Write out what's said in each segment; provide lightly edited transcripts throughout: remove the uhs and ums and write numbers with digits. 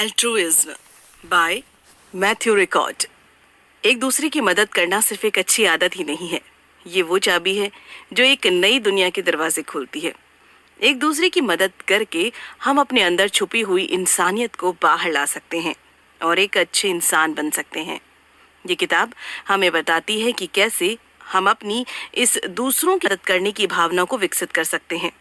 Altruism bye Matthew record. एक दूसरे की मदद करना सिर्फ एक अच्छी आदत ही नहीं है, ये वो चाबी है जो एक नई दुनिया के दरवाजे खोलती है। एक दूसरे की मदद करके हम अपने अंदर छुपी हुई इंसानियत को बाहर ला सकते हैं और एक अच्छे इंसान बन सकते हैं। ये किताब हमें बताती है कि कैसे हम अपनी इस दूसरों की मदद करने की भावना को विकसित कर सकते हैं।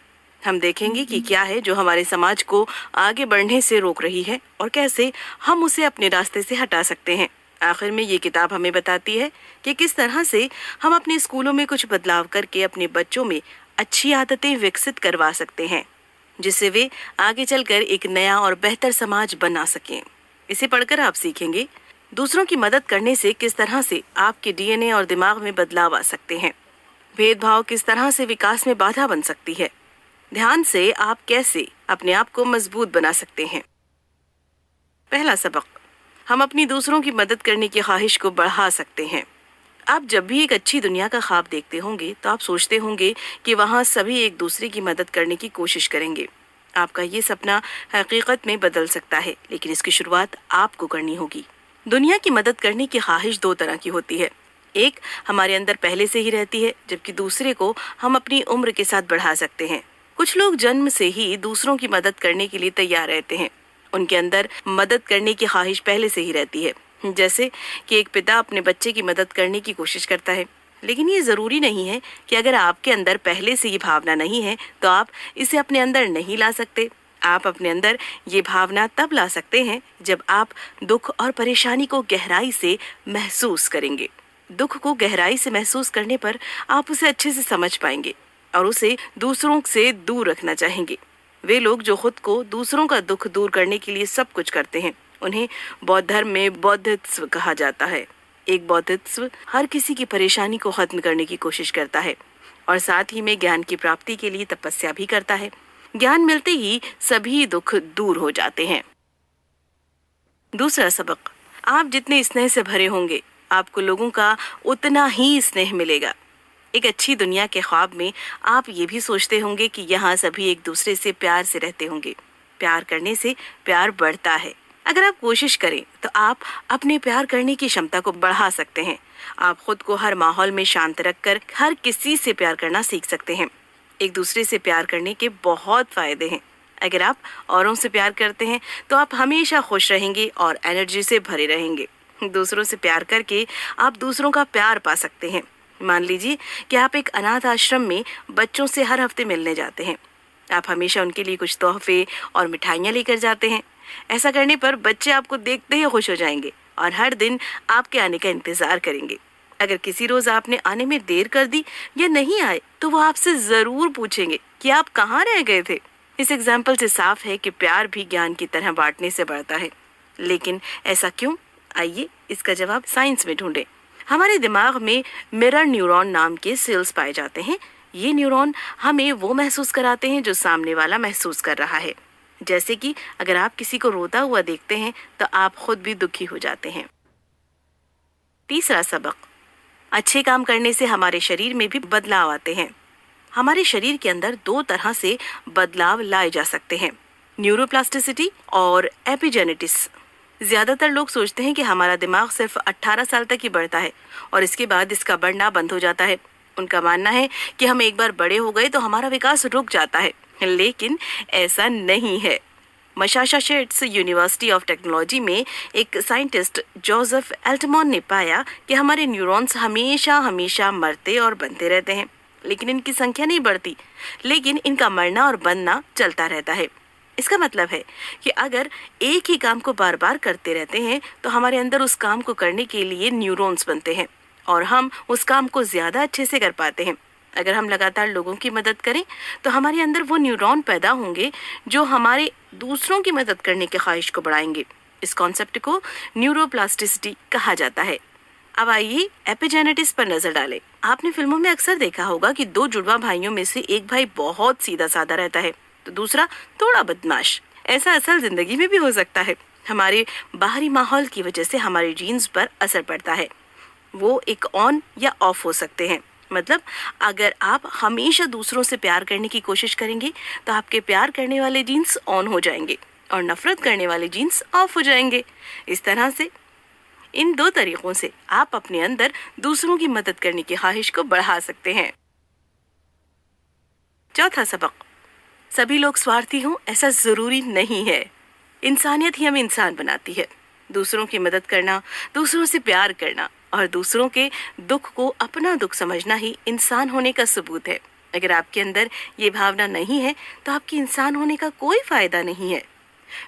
हम देखेंगे कि क्या है जो हमारे समाज को आगे बढ़ने से रोक रही है और कैसे हम उसे अपने रास्ते से हटा सकते हैं। आखिर में ये किताब हमें बताती है कि किस तरह से हम अपने स्कूलों में कुछ बदलाव करके अपने बच्चों में अच्छी आदतें विकसित करवा सकते हैं, जिससे वे आगे चलकर एक नया और बेहतर समाज बना सकें। इसे पढ़कर आप सीखेंगे दूसरों की मदद करने से किस तरह से आपके डीएनए और दिमाग में बदलाव आ सकते हैं। भेदभाव किस तरह से विकास में बाधा बन सकती है। ध्यान से आप कैसे अपने आप को मजबूत बना सकते हैं। पहला सबक, हम अपनी दूसरों की मदद करने की ख्वाहिश को बढ़ा सकते हैं। आप जब भी एक अच्छी दुनिया का ख्वाब देखते होंगे तो आप सोचते होंगे कि वहाँ सभी एक दूसरे की मदद करने की कोशिश करेंगे। आपका ये सपना हकीकत में बदल सकता है, लेकिन इसकी शुरुआत आपको करनी होगी। दुनिया की मदद करने की ख्वाहिश दो तरह की होती है। एक हमारे अंदर पहले से ही रहती है, जबकि दूसरे को हम अपनी उम्र के साथ बढ़ा सकते हैं। कुछ लोग जन्म से ही दूसरों की मदद करने के लिए तैयार रहते हैं। उनके अंदर मदद करने की ख्वाहिश पहले से ही रहती है, जैसे कि एक पिता अपने बच्चे की मदद करने की कोशिश करता है। लेकिन ये जरूरी नहीं है कि अगर आपके अंदर पहले से ये भावना नहीं है तो आप इसे अपने अंदर नहीं ला सकते। आप अपने अंदर ये भावना तब ला सकते हैं जब आप दुख और परेशानी को गहराई से महसूस करेंगे। दुख को गहराई से महसूस करने पर आप उसे अच्छे से समझ पाएंगे और उसे दूसरों से दूर रखना चाहेंगे। वे लोग जो खुद को दूसरों का दुख दूर करने के लिए सब कुछ करते हैं, उन्हें बौद्ध धर्म में बौद्धित्व कहा जाता है। एक बौद्धित्व हर किसी की परेशानी को खत्म करने की कोशिश करता है और साथ ही में ज्ञान की प्राप्ति के लिए तपस्या भी करता है। ज्ञान मिलते ही सभी दुख दूर हो जाते हैं। दूसरा सबक, आप जितने स्नेह से भरे होंगे आपको लोगों का उतना ही स्नेह मिलेगा। एक अच्छी दुनिया के ख्वाब में आप ये भी सोचते होंगे कि यहाँ सभी एक दूसरे से प्यार से रहते होंगे। प्यार करने से प्यार बढ़ता है। अगर आप कोशिश करें तो आप अपने प्यार करने की क्षमता को बढ़ा सकते हैं। आप खुद को हर माहौल में शांत रखकर हर किसी से प्यार करना सीख सकते हैं। एक दूसरे से प्यार करने के बहुत फायदे हैं। अगर आप औरों से प्यार करते हैं तो आप हमेशा खुश रहेंगे और एनर्जी से भरे रहेंगे। दूसरों से प्यार करके आप दूसरों का प्यार पा सकते हैं। मान लीजिए कि आप एक अनाथ आश्रम में बच्चों से हर हफ्ते मिलने जाते हैं। आप हमेशा उनके लिए कुछ तोहफे और मिठाइयाँ लेकर जाते हैं। ऐसा करने पर बच्चे आपको देखते ही खुश हो जाएंगे और हर दिन आपके आने का इंतजार करेंगे। अगर किसी रोज आपने आने में देर कर दी या नहीं आए तो वो आपसे जरूर पूछेंगे कि आप कहाँ रह गए थे। इस एग्जाम्पल से साफ है कि प्यार भी ज्ञान की तरह बांटने से बढ़ता है। लेकिन ऐसा क्यों? आइए इसका जवाब साइंस में ढूंढें। हमारे दिमाग में मिरर न्यूरॉन नाम के सेल्स पाए जाते हैं। ये न्यूरॉन हमें वो महसूस कराते हैं जो सामने वाला महसूस कर रहा है। जैसे कि अगर आप किसी को रोता हुआ देखते हैं तो आप खुद भी दुखी हो जाते हैं। तीसरा सबक, अच्छे काम करने से हमारे शरीर में भी बदलाव आते हैं। हमारे शरीर के अंदर दो तरह से बदलाव लाए जा सकते हैं, न्यूरोप्लास्टिसिटी और एपिजेनेटिस। ज्यादातर लोग सोचते हैं कि हमारा दिमाग सिर्फ 18 साल तक ही बढ़ता है और इसके बाद इसका बढ़ना बंद हो जाता है। उनका मानना है कि हम एक बार बड़े हो गए तो हमारा विकास रुक जाता है, लेकिन ऐसा नहीं है। मसाचुसेट्स यूनिवर्सिटी ऑफ टेक्नोलॉजी में एक साइंटिस्ट जोसेफ एल्टमॉन ने पाया कि हमारे न्यूरॉन्स हमेशा हमेशा मरते और बनते रहते हैं, लेकिन इनकी संख्या नहीं बढ़ती, लेकिन इनका मरना और बनना चलता रहता है। इसका मतलब है कि अगर एक ही काम को बार बार करते रहते हैं तो हमारे अंदर उस काम को करने के लिए न्यूरॉन्स बनते हैं और हम उस काम को ज्यादा अच्छे से कर पाते हैं। अगर हम लगातार लोगों की मदद करें तो हमारे अंदर वो न्यूरॉन पैदा होंगे जो हमारे दूसरों की मदद करने की ख्वाहिश को बढ़ाएंगे। इस कॉन्सेप्ट को न्यूरोप्लास्टिसिटी कहा जाता है। अब आइए एपिजेनेटिक्स पर नजर डालें। आपने फिल्मों में अक्सर देखा होगा कि दो जुड़वा भाइयों में से एक भाई बहुत सीधा साधा रहता है तो दूसरा थोड़ा बदमाश। ऐसा असल जिंदगी में भी हो सकता है। हमारे बाहरी माहौल की वजह से हमारे जीन्स पर असर पड़ता है। वो एक ऑन या ऑफ हो सकते हैं। मतलब अगर आप हमेशा दूसरों से प्यार करने की कोशिश करेंगे तो आपके प्यार करने वाले जीन्स ऑन हो जाएंगे और नफरत करने वाले जीन्स ऑफ हो जाएंगे। इस तरह से इन दो तरीकों से आप अपने अंदर दूसरों की मदद करने की ख्वाहिश को बढ़ा सकते हैं। चौथा सबक, सभी लोग स्वार्थी हों ऐसा जरूरी नहीं है। इंसानियत ही हमें इंसान बनाती है। दूसरों की मदद करना, दूसरों से प्यार करना और दूसरों के दुख को अपना दुख समझना ही इंसान होने का सबूत है। अगर आपके अंदर ये भावना नहीं है तो आपके इंसान होने का कोई फायदा नहीं है।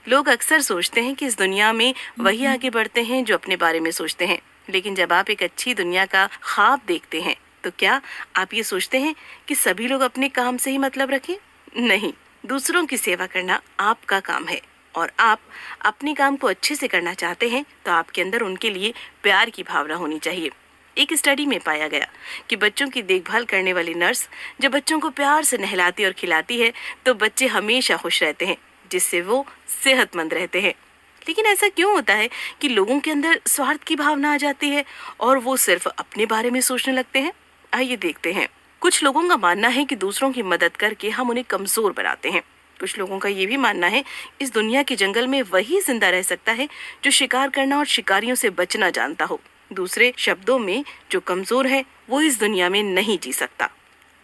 लोग अक्सर सोचते हैं कि इस दुनिया में वही आगे बढ़ते हैं जो अपने बारे में सोचते हैं, लेकिन जब आप एक अच्छी दुनिया का ख्वाब देखते हैं तो क्या आप ये सोचते हैं कि सभी लोग अपने काम से ही मतलब रखें? नहीं, दूसरों की सेवा करना आपका काम है और आप अपने काम को अच्छे से करना चाहते हैं तो आपके अंदर उनके लिए प्यार की भावना होनी चाहिए। एक स्टडी में पाया गया कि बच्चों की देखभाल करने वाली नर्स जब बच्चों को प्यार से नहलाती और खिलाती है तो बच्चे हमेशा खुश रहते हैं, जिससे वो सेहतमंद रहते हैं। लेकिन ऐसा क्यों होता है कि लोगों के अंदर स्वार्थ की भावना आ जाती है और वो सिर्फ अपने बारे में सोचने लगते हैं? आइए देखते हैं। कुछ लोगों का मानना है कि दूसरों की मदद करके हम उन्हें कमजोर बनाते हैं। कुछ लोगों का ये भी मानना है इस दुनिया के जंगल में वही जिंदा रह सकता है जो शिकार करना और शिकारियों से बचना जानता हो। दूसरे शब्दों में, जो कमजोर है वो इस दुनिया में नहीं जी सकता।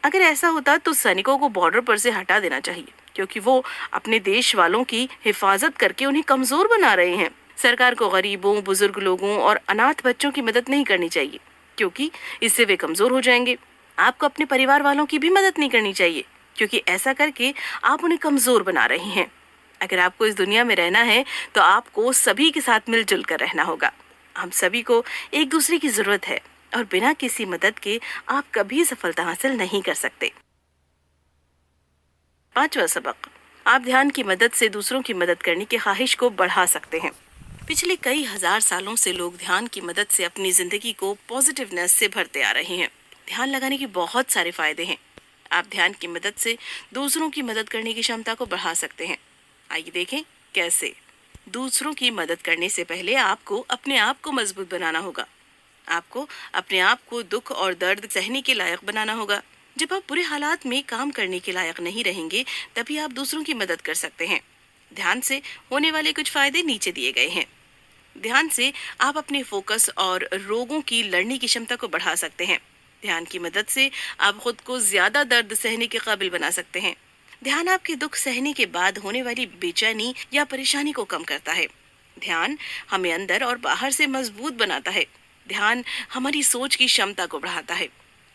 अगर ऐसा होता तो सैनिकों को बॉर्डर पर से हटा देना चाहिए, क्योंकि वो अपने देश वालों की हिफाजत करके उन्हें कमजोर बना रहे हैं। सरकार को गरीबों, बुजुर्ग लोगों और अनाथ बच्चों की मदद नहीं करनी चाहिए, क्योंकि इससे वे कमजोर हो जाएंगे। आपको अपने परिवार वालों की भी मदद नहीं करनी चाहिए, क्योंकि ऐसा करके आप उन्हें कमजोर बना रहे हैं। अगर आपको इस दुनिया में रहना है तो आपको सभी के साथ मिलजुल कर रहना होगा। हम सभी को एक दूसरे की जरूरत है और बिना किसी मदद के आप कभी सफलता हासिल नहीं कर सकते। पांचवा सबक, आप ध्यान की मदद से दूसरों की मदद करने की ख्वाहिश को बढ़ा सकते हैं। पिछले कई हजार सालों से लोग ध्यान की मदद से अपनी जिंदगी को पॉजिटिवनेस से भरते आ रहे हैं। ध्यान लगाने के बहुत सारे फायदे हैं। आप ध्यान की मदद से दूसरों की मदद करने की क्षमता को बढ़ा सकते हैं। आइए देखें कैसे। दूसरों की मदद करने से पहले आपको अपने आप को मजबूत बनाना होगा। आपको अपने आप को दुख और दर्द सहने के लायक बनाना होगा। जब आप बुरे हालात में काम करने के लायक नहीं रहेंगे, तभी आप दूसरों की मदद कर सकते हैं। ध्यान से होने वाले कुछ फायदे नीचे दिए गए हैं। ध्यान से आप अपने फोकस और रोगों की लड़ने की क्षमता को बढ़ा सकते हैं। ध्यान की मदद से आप खुद को ज्यादा दर्द सहने के काबिल बना सकते हैं। ध्यान आपके दुख सहने के बाद होने वाली बेचैनी या परेशानी को कम करता है। ध्यान हमें अंदर और बाहर से मजबूत बनाता है। ध्यान हमारी सोच की क्षमता को बढ़ाता है।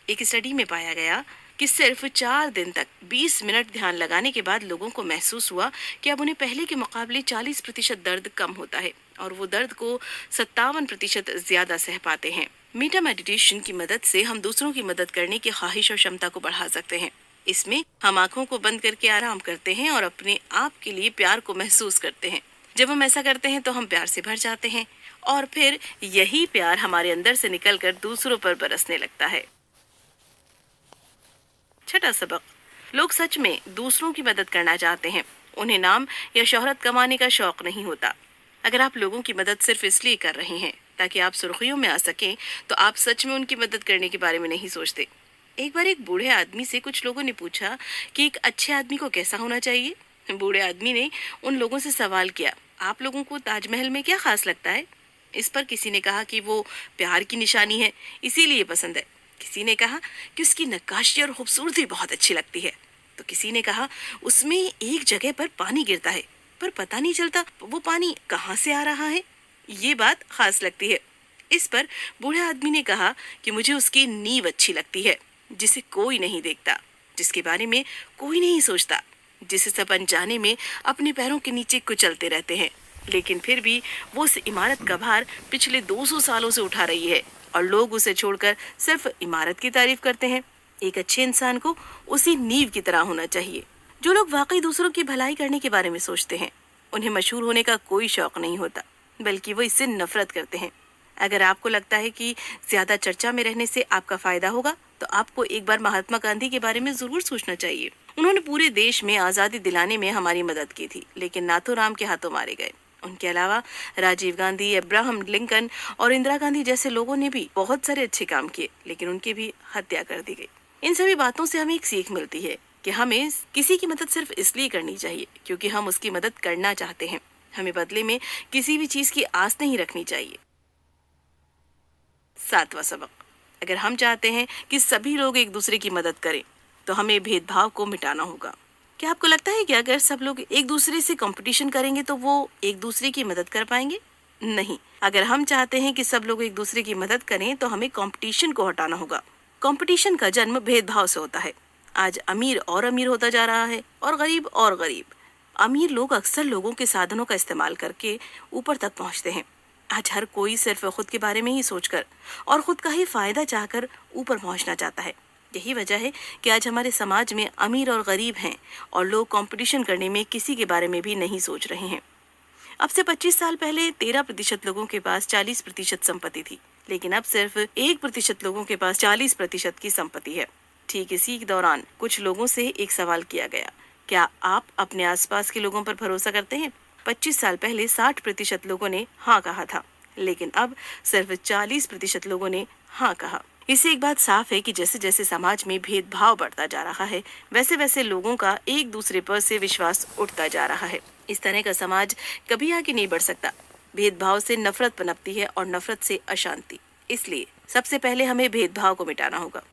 एक स्टडी में पाया गया कि सिर्फ 4 दिन तक 20 मिनट ध्यान लगाने के बाद लोगों को महसूस हुआ कि अब उन्हें पहले के मुकाबले 40% दर्द कम होता है और वो दर्द को 57% ज्यादा सह पाते हैं। मेटा मेडिटेशन की मदद से हम दूसरों की मदद करने की ख्वाहिश और क्षमता को बढ़ा सकते हैं। इसमें हम आंखों को बंद करके आराम करते हैं और अपने आप के लिए प्यार को महसूस करते हैं। जब हम ऐसा करते हैं तो हम प्यार से भर जाते हैं और फिर यही प्यार हमारे अंदर से निकलकर दूसरों पर बरसने लगता है। छठा सबक, लोग सच में दूसरों की मदद करना चाहते हैं। उन्हें नाम या शोहरत कमाने का शौक नहीं होता। अगर आप लोगों की मदद सिर्फ इसलिए कर रहे हैं ताकि आप सुर्खियों में आ सकें, तो आप सच में उनकी मदद करने के बारे में नहीं सोचते। एक बार एक बूढ़े आदमी से कुछ लोगों ने पूछा कि एक अच्छे आदमी को कैसा होना चाहिए। बूढ़े आदमी ने उन लोगों से सवाल किया, आप लोगों को ताजमहल में क्या खास लगता है? इस पर किसी ने कहा कि वो प्यार की निशानी है, इसीलिए पसंद है। किसी ने कहा कि उसकी नक्काशी और खूबसूरती बहुत अच्छी लगती है। तो किसी ने कहा उसमें एक जगह पर पानी गिरता है पर पता नहीं चलता वो पानी कहाँ से आ रहा है, ये बात खास लगती है। इस पर बूढ़े आदमी ने कहा कि मुझे उसकी नींव अच्छी लगती है, जिसे कोई नहीं देखता, जिसके बारे में कोई नहीं सोचता, जिसे सब अनजाने में अपने पैरों के नीचे कुचलते रहते हैं, लेकिन फिर भी वो उस इमारत का भार पिछले 200 सालों से उठा रही है और लोग उसे छोड़कर सिर्फ इमारत की तारीफ करते हैं। एक अच्छे इंसान को उसी नींव की तरह होना चाहिए। जो लोग वाकई दूसरों की भलाई करने के बारे में सोचते हैं, उन्हें मशहूर होने का कोई शौक नहीं होता, बल्कि वो इससे नफरत करते हैं। अगर आपको लगता है कि ज्यादा चर्चा में रहने से आपका फायदा होगा, तो आपको एक बार महात्मा गांधी के बारे में जरूर सोचना चाहिए। उन्होंने पूरे देश में आजादी दिलाने में हमारी मदद की थी, लेकिन नाथूराम के हाथों मारे गए। उनके अलावा राजीव गांधी, अब्राहम लिंकन और इंदिरा गांधी जैसे लोगों ने भी बहुत सारे अच्छे काम किए, लेकिन उनकी भी हत्या कर दी गई। इन सभी बातों से हमें एक सीख मिलती है कि हमें किसी की मदद सिर्फ इसलिए करनी चाहिए क्योंकि हम उसकी मदद करना चाहते हैं। हमें बदले में किसी भी चीज की आस नहीं रखनी चाहिए। 7वां सबक, अगर हम चाहते हैं कि सभी लोग एक दूसरे की मदद करें तो हमें भेदभाव को मिटाना होगा। क्या आपको लगता है कि अगर सब लोग एक दूसरे से कंपटीशन करेंगे तो वो एक दूसरे की मदद कर पाएंगे? नहीं। अगर हम चाहते हैं कि सब लोग एक दूसरे की मदद करें तो हमें कंपटीशन को हटाना होगा। कंपटीशन का जन्म भेदभाव से होता है। आज अमीर और अमीर होता जा रहा है और गरीब और गरीब। अमीर लोग अक्सर लोगों के साधनों का इस्तेमाल करके ऊपर तक पहुंचते हैं। आज हर कोई सिर्फ खुद के बारे में ही सोचकर और खुद का ही फायदा चाहकर ऊपर पहुंचना चाहता है। यही वजह है कि आज हमारे समाज में अमीर और गरीब हैं और लोग कंपटीशन करने में किसी के बारे में भी नहीं सोच रहे हैं। अब से 25 साल पहले 13% लोगों के पास 40% संपत्ति थी, लेकिन अब सिर्फ 1% लोगों के पास 40% की संपत्ति है। ठीक इसी दौरान कुछ लोगों से एक सवाल किया गया, क्या आप अपने आसपास के लोगों पर भरोसा करते हैं? 25 साल पहले 60% लोगों ने हाँ कहा था, लेकिन अब सिर्फ 40% लोगों ने हाँ कहा। इससे एक बात साफ है कि जैसे जैसे समाज में भेदभाव बढ़ता जा रहा है, वैसे वैसे लोगों का एक दूसरे पर से विश्वास उठता जा रहा है। इस तरह का समाज कभी आगे नहीं बढ़ सकता। भेदभाव से नफरत पनपती है और नफरत से अशांति। इसलिए सबसे पहले हमें भेदभाव को मिटाना होगा।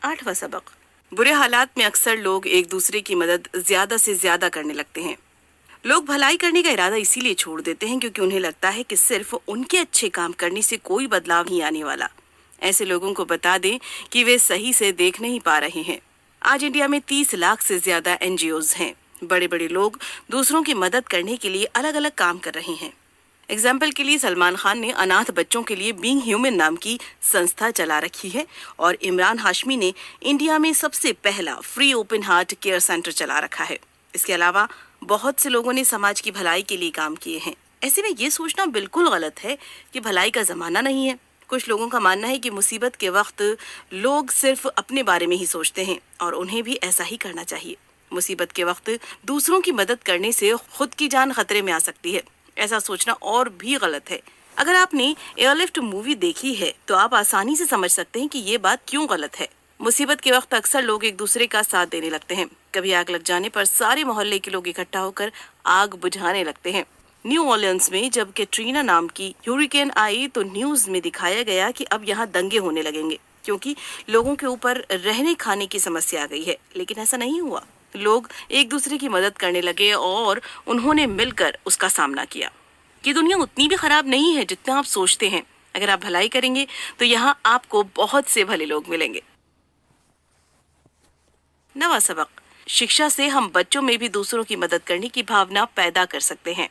8वां सबक, बुरे हालात में अक्सर लोग एक दूसरे की मदद ज्यादा से ज्यादा करने लगते हैं। लोग भलाई करने का इरादा इसीलिए छोड़ देते हैं क्योंकि उन्हें लगता है कि सिर्फ उनके अच्छे काम करने से कोई बदलाव नहीं आने वाला। ऐसे लोगों को बता दें कि वे सही से देख नहीं पा रहे हैं। आज इंडिया में 30 लाख से ज्यादा NGOs हैं। बड़े बड़े लोग दूसरों की मदद करने के लिए अलग अलग काम कर रहे हैं। एग्जाम्पल के लिए सलमान खान ने अनाथ बच्चों के लिए बीइंग ह्यूमन नाम की संस्था चला रखी है और इमरान हाशमी ने इंडिया में सबसे पहला free open heart care centre चला रखा है। इसके अलावा बहुत से लोगों ने समाज की भलाई के लिए काम किए हैं। ऐसे में ये सोचना बिल्कुल गलत है कि भलाई का जमाना नहीं है। कुछ लोगों का मानना है कि मुसीबत के वक्त लोग सिर्फ अपने बारे में ही सोचते हैं और उन्हें भी ऐसा ही करना चाहिए। मुसीबत के वक्त दूसरों की मदद करने से खुद की जान खतरे में आ सकती है। ऐसा सोचना और भी गलत है। अगर आपने एयरलिफ्ट मूवी देखी है तो आप आसानी से समझ सकते हैं कि ये बात क्यों गलत है। मुसीबत के वक्त अक्सर लोग एक दूसरे का साथ देने लगते हैं। कभी आग लग जाने पर सारे मोहल्ले के लोग इकट्ठा होकर आग बुझाने लगते हैं। न्यू ऑर्लियंस में जब कैटरीना नाम की ह्यूरिकेन आई तो न्यूज में दिखाया गया कि अब यहाँ दंगे होने लगेंगे क्योंकि लोगों के ऊपर रहने खाने की समस्या आ गई है। लेकिन ऐसा नहीं हुआ। लोग एक दूसरे की मदद करने लगे और उन्होंने मिलकर उसका सामना किया। ये दुनिया उतनी भी खराब नहीं है जितना आप सोचते हैं। अगर आप भलाई करेंगे तो यहाँ आपको बहुत से भले लोग मिलेंगे। 9वां सबक, शिक्षा से हम बच्चों में भी दूसरों की मदद करने की भावना पैदा कर सकते हैं।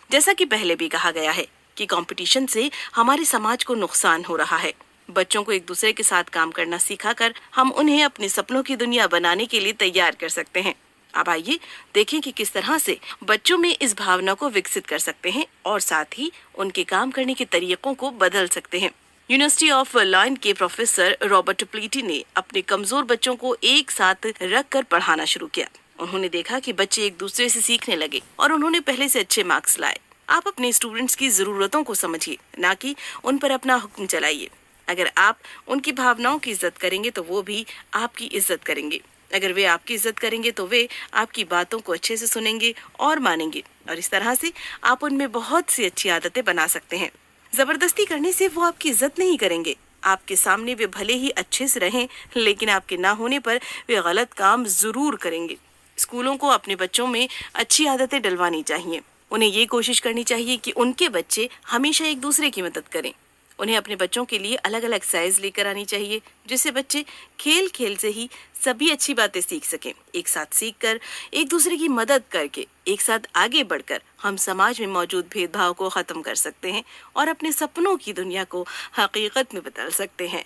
जैसा कि पहले भी कहा गया है कि कंपटीशन से हमारे समाज को नुकसान हो रहा है। बच्चों को एक दूसरे के साथ काम करना सिखाकर हम उन्हें अपने सपनों की दुनिया बनाने के लिए तैयार कर सकते हैं। अब आइए देखें कि किस तरह से बच्चों में इस भावना को विकसित कर सकते हैं और साथ ही उनके काम करने के तरीकों को बदल सकते हैं। यूनिवर्सिटी ऑफ लॉयन के प्रोफेसर रॉबर्ट प्लीटी ने अपने कमजोर बच्चों को एक साथ रखकर पढ़ाना शुरू किया। उन्होंने देखा कि बच्चे एक दूसरे से सीखने लगे और उन्होंने पहले से अच्छे मार्क्स लाए। आप अपने स्टूडेंट्स की जरूरतों को समझिए, ना कि उन पर अपना हुक्म चलाइए। अगर आप उनकी भावनाओं की इज्जत करेंगे तो वो भी आपकी इज्जत करेंगे। अगर वे आपकी इज्जत करेंगे तो वे आपकी बातों को अच्छे से सुनेंगे और मानेंगे और इस तरह से आप उनमें बहुत सी अच्छी आदतें बना सकते हैं। जबरदस्ती करने से वो आपकी इज्जत नहीं करेंगे। आपके सामने वे भले ही अच्छे से रहें, लेकिन आपके ना होने पर वे गलत काम जरूर करेंगे। स्कूलों को अपने बच्चों में अच्छी आदतें डलवानी चाहिए। उन्हें ये कोशिश करनी चाहिए कि उनके बच्चे हमेशा एक दूसरे की मदद करें। उन्हें अपने बच्चों के लिए अलग अलग एक्सरसाइज लेकर आनी चाहिए जिससे बच्चे खेल खेल से ही सभी अच्छी बातें सीख सकें। एक साथ सीखकर, एक दूसरे की मदद करके, एक साथ आगे बढ़कर हम समाज में मौजूद भेदभाव को खत्म कर सकते हैं और अपने सपनों की दुनिया को हकीकत में बदल सकते हैं।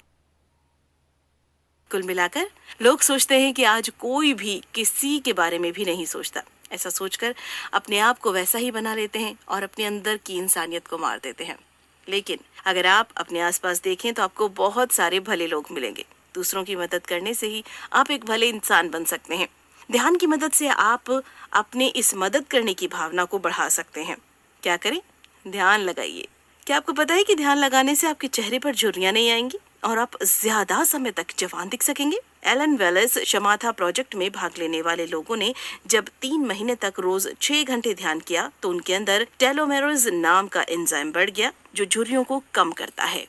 कुल मिलाकर लोग सोचते हैं कि आज कोई भी किसी के बारे में भी नहीं सोचता। ऐसा सोचकर अपने आप को वैसा ही बना लेते हैं और अपने अंदर की इंसानियत को मार देते हैं। लेकिन अगर आप अपने आसपास देखें तो आपको बहुत सारे भले लोग मिलेंगे। दूसरों की मदद करने से ही आप एक भले इंसान बन सकते हैं। ध्यान की मदद से आप अपने इस मदद करने की भावना को बढ़ा सकते हैं। क्या करें? ध्यान लगाइए। क्या आपको पता है कि ध्यान लगाने से आपके चेहरे पर झुर्रियां नहीं आएंगी और आप ज्यादा समय तक जवान दिख सकेंगे। एलन वेलेस शमाथा प्रोजेक्ट में भाग लेने वाले लोगों ने जब 3 महीने तक रोज 6 घंटे ध्यान किया तो उनके अंदर टेलोमेरेज नाम का एंजाइम बढ़ गया जो झुर्रियों को कम करता है।